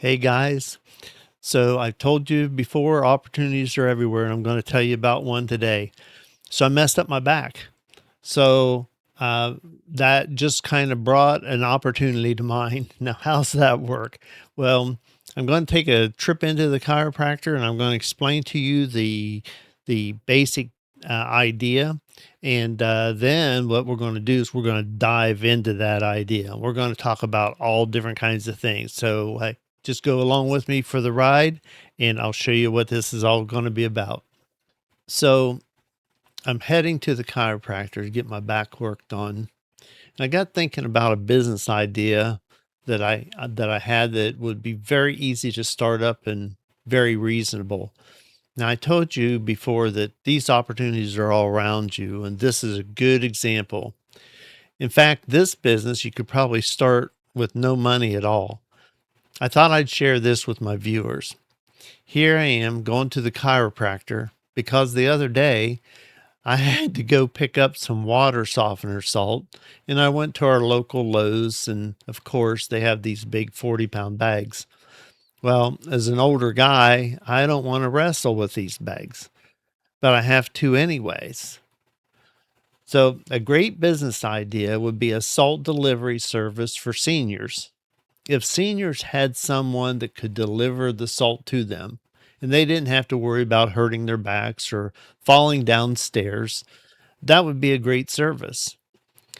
Hey guys, so I've told you before, opportunities are everywhere, and I'm going to tell you about one today. So I messed up my back. So uh, that just kind of brought an opportunity to mind. Now, how's that work? Well, I'm going to take a trip into the chiropractor, and I'm going to explain to you the basic idea. And then what we're going to do is we're going to dive into that idea. We're going to talk about all different kinds of things. So just go along with me for the ride, and I'll show you what this is all going to be about. So I'm heading to the chiropractor to get my back worked on. And I got thinking about a business idea that I had that would be very easy to start up and very reasonable. Now, I told you before that these opportunities are all around you, and this is a good example. In fact, this business you could probably start with no money at all. I thought I'd share this with my viewers. Here I am going to the chiropractor because the other day I had to go pick up some water softener salt, and I went to our local Lowe's, and of course, they have these big 40-pound bags. Well, as an older guy, I don't want to wrestle with these bags, but I have to anyways. So, a great business idea would be a salt delivery service for seniors. If seniors had someone that could deliver the salt to them, and they didn't have to worry about hurting their backs or falling downstairs, that would be a great service.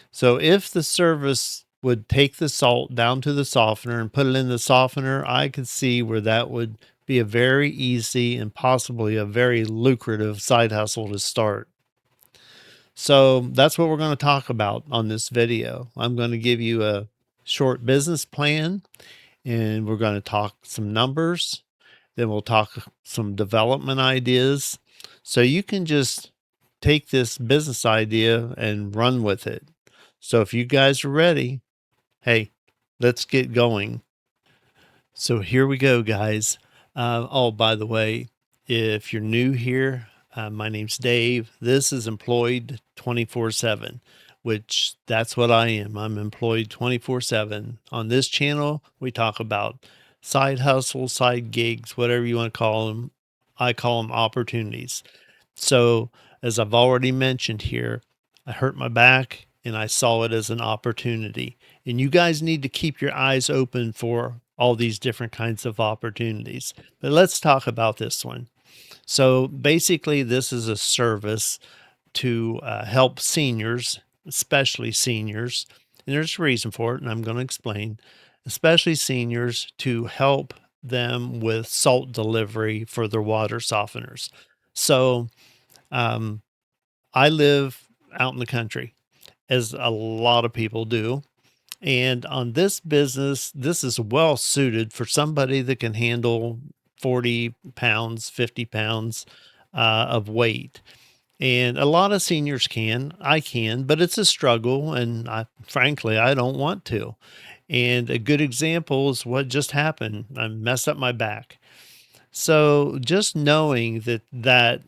So if the service would take the salt down to the softener and put it in the softener, I could see where that would be a very easy and possibly a very lucrative side hustle to start. So that's what we're going to talk about on this video. I'm going to give you a short business plan, and we're going to talk some numbers. Then we'll talk some development ideas. So you can just take this business idea and run with it. So if you guys are ready, hey, let's get going. So here we go, guys. Oh, by the way, if you're new here, my name's Dave. This is Employed 24/7, which that's what I am. I'm employed 24/7. On this channel, we talk about side hustles, side gigs, whatever you want to call them. I call them opportunities. So, as I've already mentioned here, I hurt my back and I saw it as an opportunity. And you guys need to keep your eyes open for all these different kinds of opportunities. But let's talk about this one. So, basically, this is a service to help seniors, especially seniors. And there's a reason for it, and I'm going to explain, especially seniors, to help them with salt delivery for their water softeners. So, um, I live out in the country, as a lot of people do. And on this business, this is well suited for somebody that can handle 40 pounds, 50 pounds of weight. And a lot of seniors can, I can, but it's a struggle. And frankly, I don't want to. And a good example is what just happened. I messed up my back. So just knowing that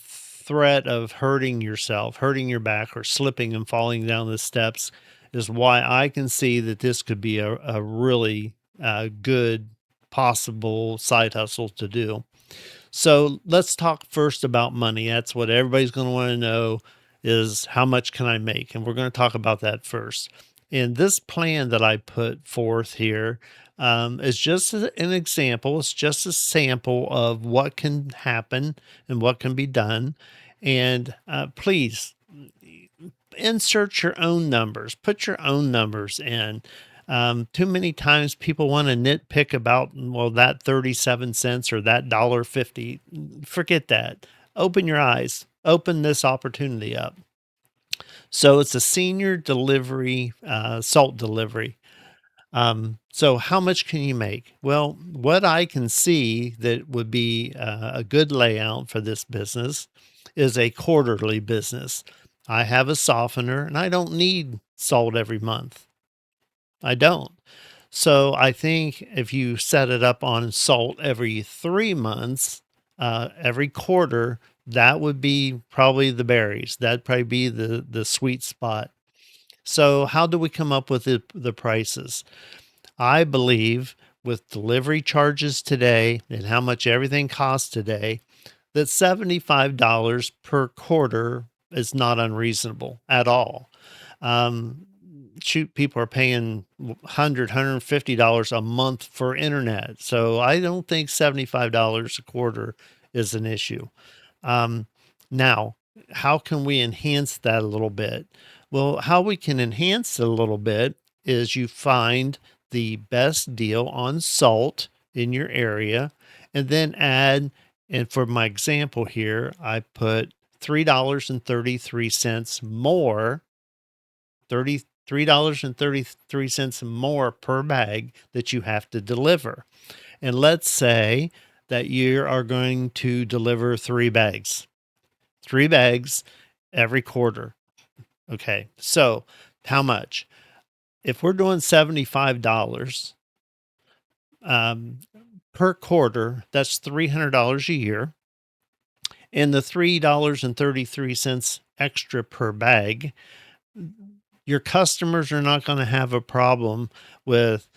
threat of hurting yourself, hurting your back, or slipping and falling down the steps is why I can see that this could be a really good possible side hustle to do. So let's talk first about money. That's what everybody's going to want to know is how much can I make? And we're going to talk about that first. And this plan that I put forth here is just an example. It's just a sample of what can happen and what can be done. And please insert your own numbers, put your own numbers in. Too many times people want to nitpick about, well, that 37 cents or that $1.50. Forget that. Open your eyes, open this opportunity up. So it's a senior delivery, salt delivery. So how much can you make? Well, what I can see that would be a good layout for this business is a quarterly business. I have a softener and I don't need salt every month. I don't. So I think if you set it up on salt every 3 months, every quarter, that would be probably the berries. That'd probably be the sweet spot. So how do we come up with the prices? I believe with delivery charges today and how much everything costs today, that $75 per quarter is not unreasonable at all. Um, Shoot, people are paying $150 a month for internet. So I don't think $75 a quarter is an issue. Um, Now, how can we enhance that a little bit? Well, how we can enhance it a little bit is you find the best deal on salt in your area and then add, and for my example here, I put $3.33 more, $33.33 more per bag that you have to deliver. And let's say that you are going to deliver 3 bags every quarter. Okay. So how much? If we're doing $75 um, per quarter, that's $300 a year. And the $3.33 extra per bag, your customers are not going to have a problem with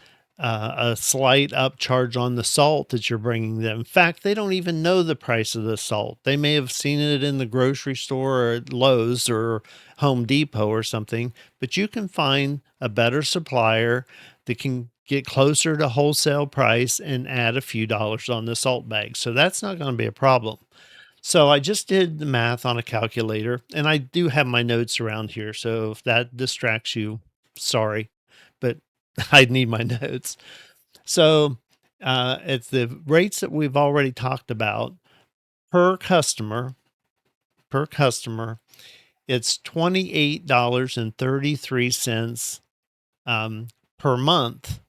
a slight upcharge on the salt that you're bringing them. In fact, they don't even know the price of the salt. They may have seen it in the grocery store or at Lowe's or Home Depot or something, but you can find a better supplier that can get closer to wholesale price and add a few dollars on the salt bag. So that's not going to be a problem. So I just did the math on a calculator, and I do have my notes around here. So if that distracts you, sorry, but I need my notes. So at the rates that we've already talked about per customer, it's $28.33 per month.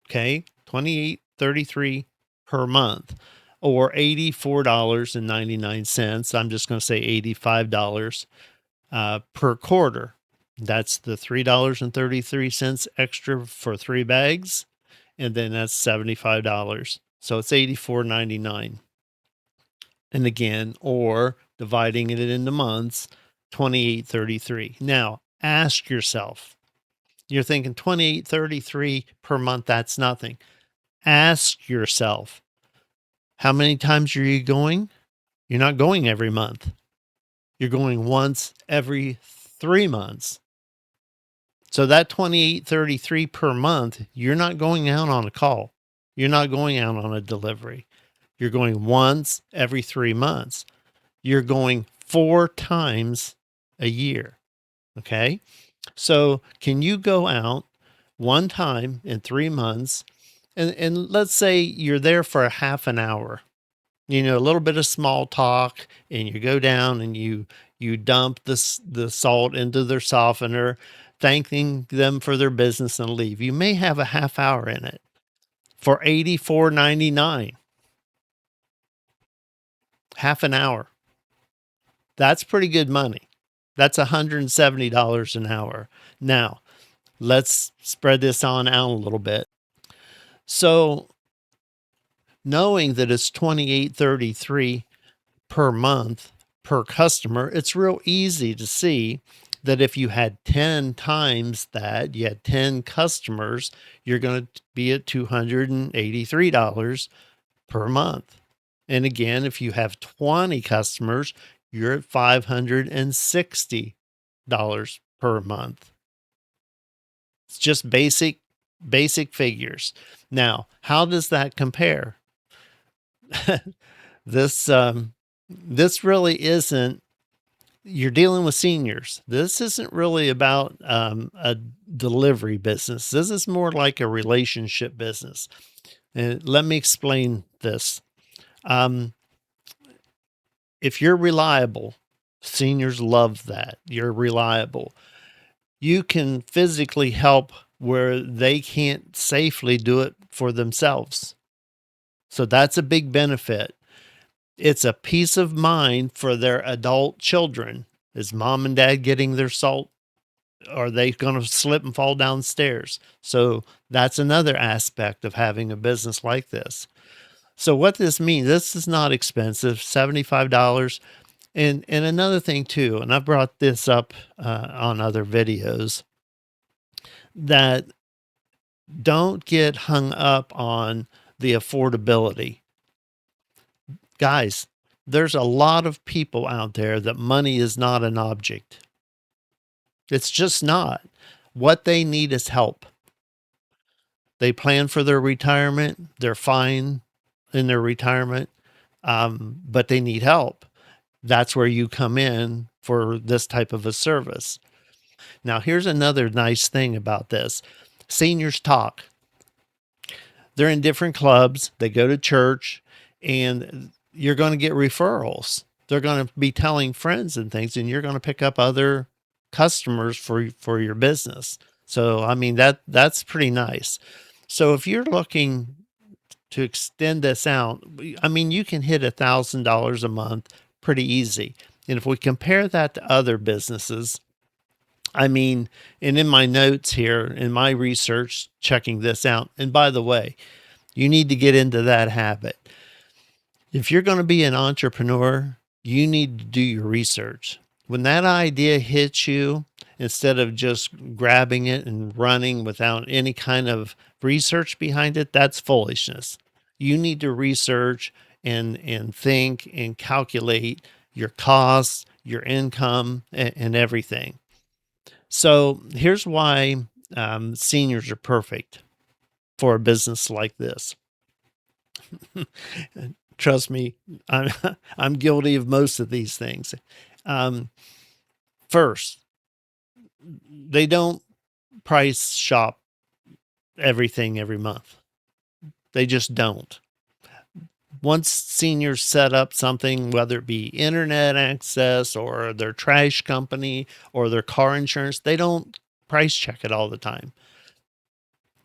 Okay, 28.33 per month, or $84.99. I'm just going to say $85 per quarter. That's the $3.33 extra for 3 bags, and then that's $75. So it's $84.99. And again, or dividing it into months, $28.33. Now, ask yourself, you're thinking $28.33 per month, that's nothing. Ask yourself, how many times are you going? You're not going every month. You're going once every 3 months. So that $28.33 per month, you're not going out on a call. You're not going out on a delivery. You're going once every 3 months. You're going 4 times a year. Okay? So can you go out one time in 3 months, and let's say you're there for a half an hour, a little bit of small talk, and you go down and you dump the salt into their softener, thanking them for their business and leave. You may have a half hour in it for $84.99. Half an hour. That's pretty good money. That's $170 an hour. Now, let's spread this on out a little bit. So, knowing that it's $28.33 per month per customer, it's real easy to see that if you had 10 times that, you had 10 customers, you're going to be at $283 per month. And again, if you have 20 customers, you're at $560 per month. It's just basic figures. Now, how does that compare? This really isn't. You're dealing with seniors. This isn't really about a delivery business. This is more like a relationship business. And let me explain this. If you're reliable, seniors love that. You're reliable. You can physically help where they can't safely do it for themselves. So that's a big benefit. It's a peace of mind for their adult children. Is mom and dad getting their salt? Are they going to slip and fall downstairs? So that's another aspect of having a business like this. So what this means, this is not expensive, $75. And another thing too, and I've brought this up on other videos, that Don't get hung up on the affordability. Guys, there's a lot of people out there that money is not an object. It's just not. What they need is help. They plan for their retirement. They're fine in their retirement, but they need help. That's where you come in for this type of a service. Now, here's another nice thing about this. Seniors talk. They're in different clubs, they go to church, and you're going to get referrals. They're going to be telling friends and things, and you're going to pick up other customers for your business. So, I mean, that's pretty nice. So, if you're looking to extend this out, I mean, you can hit $1,000 a month pretty easy. And if we compare that to other businesses, I mean, and in my notes here, in my research, checking this out, and by the way, you need to get into that habit. If you're going to be an entrepreneur, you need to do your research. When that idea hits you, instead of just grabbing it and running without any kind of research behind it, that's foolishness. You need to research and think and calculate your costs, your income, and everything. So here's why seniors are perfect for a business like this. Trust me, I'm I'm guilty of most of these things. Um, First, they don't price shop everything every month. They just don't. Once seniors set up something, whether it be internet access or their trash company or their car insurance, they don't price check it all the time.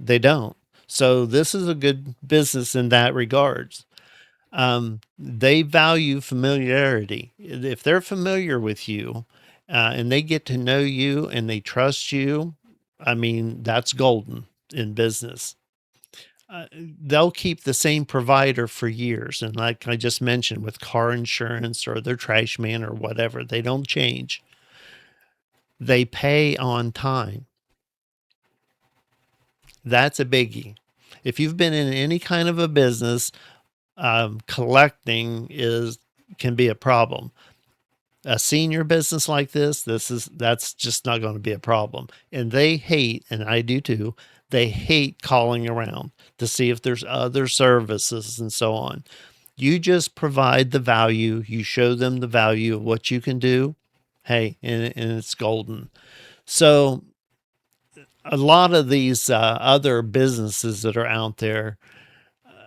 They don't. So this is a good business in that regards. They value familiarity. If they're familiar with you and they get to know you and they trust you, I mean, that's golden in business. They'll keep the same provider for years. And like I just mentioned with car insurance or their trash man or whatever, they don't change. They pay on time. That's a biggie. If you've been in any kind of a business, collecting is can be a problem. A senior business like that's just not going to be a problem. And they hate, and I do too, they hate calling around to see if there's other services and so on. You just provide the value, you show them the value of what you can do. Hey, and it's golden. So a lot of these other businesses that are out there,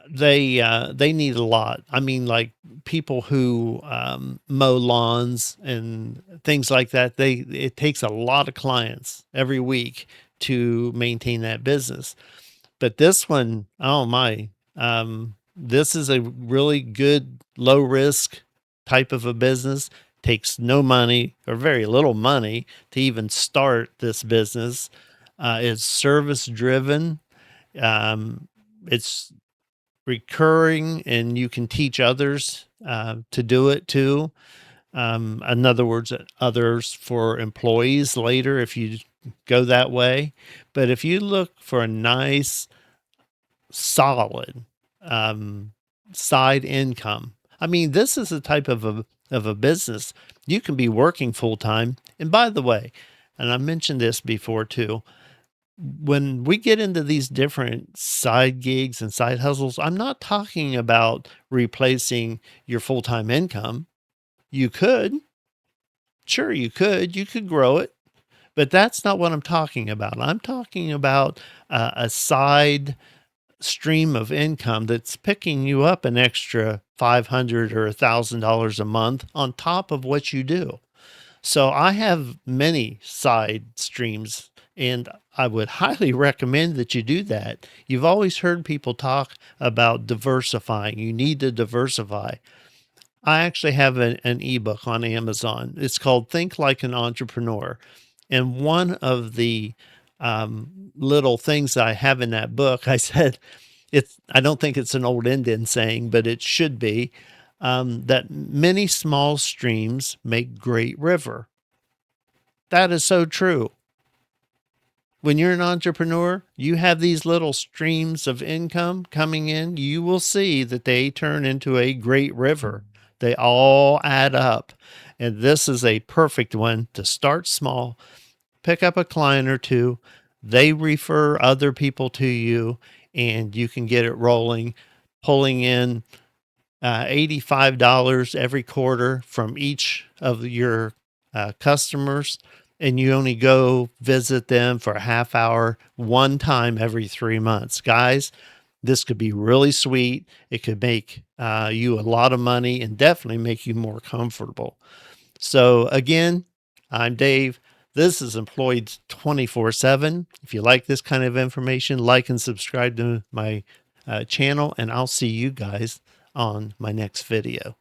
they need a lot. I mean, like people who mow lawns and things like that. It takes a lot of clients every week to maintain that business. But this one, oh my, this is a really good low risk type of a business. Takes no money or very little money to even start this business. It's service driven. It's recurring and you can teach others to do it too. In other words, others for employees later if you go that way. But if you look for a nice, solid um, side income, I mean, this is a type of a business you can be working full time. And by the way, and I mentioned this before too, when we get into these different side gigs and side hustles, I'm not talking about replacing your full time income. You could, sure, you could grow it, but that's not what I'm talking about. I'm talking about a side stream of income that's picking you up an extra 500 or $1,000 a month on top of what you do. So I have many side streams and I would highly recommend that you do that. You've always heard people talk about diversifying. You need to diversify. I actually have an ebook on Amazon. It's called Think Like an Entrepreneur. And one of the little things I have in that book, I said, I don't think it's an old Indian saying, but it should be that many small streams make great river. That is so true. when you're an entrepreneur, you have these little streams of income coming in, you will see that they turn into a great river. They all add up. And this is a perfect one to start small, pick up a client or two, they refer other people to you, and you can get it rolling, pulling in $85 every quarter from each of your customers, and you only go visit them for a half hour one time every 3 months. Guys, this could be really sweet. It could make you a lot of money and definitely make you more comfortable. So again, I'm Dave. This is Employed 24/7. If you like this kind of information, like and subscribe to my channel, and I'll see you guys on my next video.